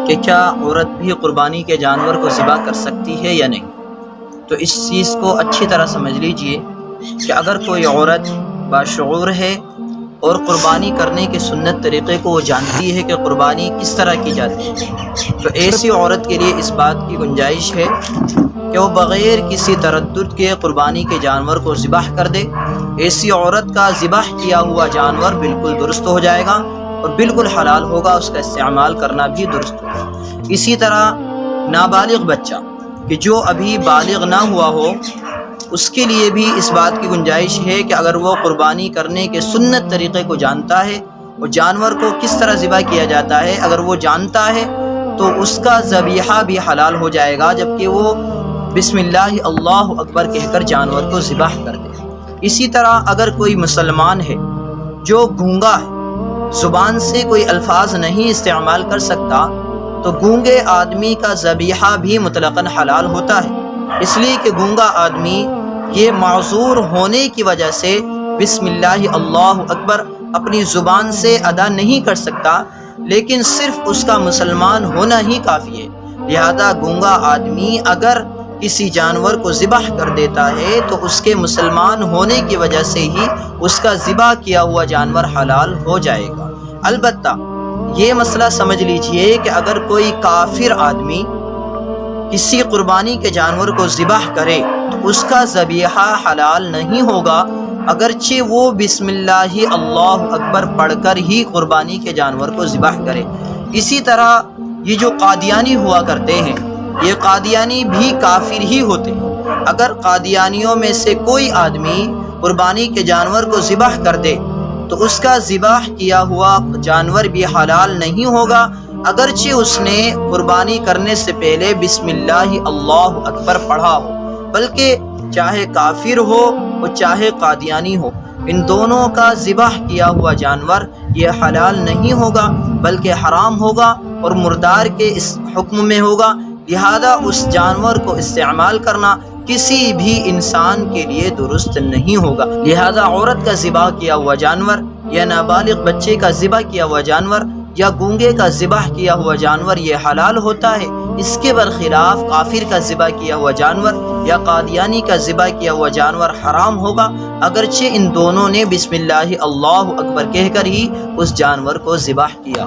کہ کیا عورت بھی قربانی کے جانور کو ذبح کر سکتی ہے یا نہیں۔ تو اس چیز کو اچھی طرح سمجھ لیجئے کہ اگر کوئی عورت باشعور ہے اور قربانی کرنے کے سنت طریقے کو وہ جانتی ہے کہ قربانی کس طرح کی جاتی ہے، تو ایسی عورت کے لیے اس بات کی گنجائش ہے کہ وہ بغیر کسی تردد کے قربانی کے جانور کو ذبح کر دے۔ ایسی عورت کا ذبح کیا ہوا جانور بالکل درست ہو جائے گا اور بالکل حلال ہوگا، اس کا استعمال کرنا بھی درست ہوگا۔ اسی طرح نابالغ بچہ کہ جو ابھی بالغ نہ ہوا ہو، اس کے لیے بھی اس بات کی گنجائش ہے کہ اگر وہ قربانی کرنے کے سنت طریقے کو جانتا ہے اور جانور کو کس طرح ذبح کیا جاتا ہے اگر وہ جانتا ہے تو اس کا ذبیحہ بھی حلال ہو جائے گا، جبکہ وہ بسم اللہ اللہ اکبر کہہ کر جانور کو ذبح کر دے۔ اسی طرح اگر کوئی مسلمان ہے جو گونگا ہے، زبان سے کوئی الفاظ نہیں استعمال کر سکتا، تو گونگے آدمی کا ذبیحہ بھی مطلقاً حلال ہوتا ہے، اس لیے کہ گونگا آدمی یہ معذور ہونے کی وجہ سے بسم اللہ اللہ اکبر اپنی زبان سے ادا نہیں کر سکتا، لیکن صرف اس کا مسلمان ہونا ہی کافی ہے۔ لہذا گونگا آدمی اگر کسی جانور کو ذبح کر دیتا ہے تو اس کے مسلمان ہونے کی وجہ سے ہی اس کا ذبح کیا ہوا جانور حلال ہو جائے گا۔ البتہ یہ مسئلہ سمجھ لیجئے کہ اگر کوئی کافر آدمی کسی قربانی کے جانور کو ذبح کرے تو اس کا ذبیحہ حلال نہیں ہوگا، اگرچہ وہ بسم اللہ اللہ اکبر پڑھ کر ہی قربانی کے جانور کو ذبح کرے۔ اسی طرح یہ جو قادیانی ہوا کرتے ہیں، یہ قادیانی بھی کافر ہی ہوتے ہیں۔ اگر قادیانیوں میں سے کوئی آدمی قربانی کے جانور کو ذبح کر دے تو اس کا ذبح کیا ہوا جانور بھی حلال نہیں ہوگا، اگرچہ اس نے قربانی کرنے سے پہلے بسم اللہ اللہ اکبر پڑھا ہو، بلکہ چاہے کافر ہو اور چاہے قادیانی ہو، ان دونوں کا ذبح کیا ہوا جانور یہ حلال نہیں ہوگا بلکہ حرام ہوگا اور مردار کے اس حکم میں ہوگا۔ لہذا اس جانور کو استعمال کرنا کسی بھی انسان کے لیے درست نہیں ہوگا۔ لہذا عورت کا ذبح کیا ہوا جانور یا نابالغ بچے کا ذبح کیا ہوا جانور یا گونگے کا ذبح کیا ہوا جانور یہ حلال ہوتا ہے۔ اس کے برخلاف کافر کا ذبح کیا ہوا جانور یا قادیانی کا ذبح کیا ہوا جانور حرام ہوگا، اگرچہ ان دونوں نے بسم اللہ اللہ اکبر کہہ کر ہی اس جانور کو ذبح کیا۔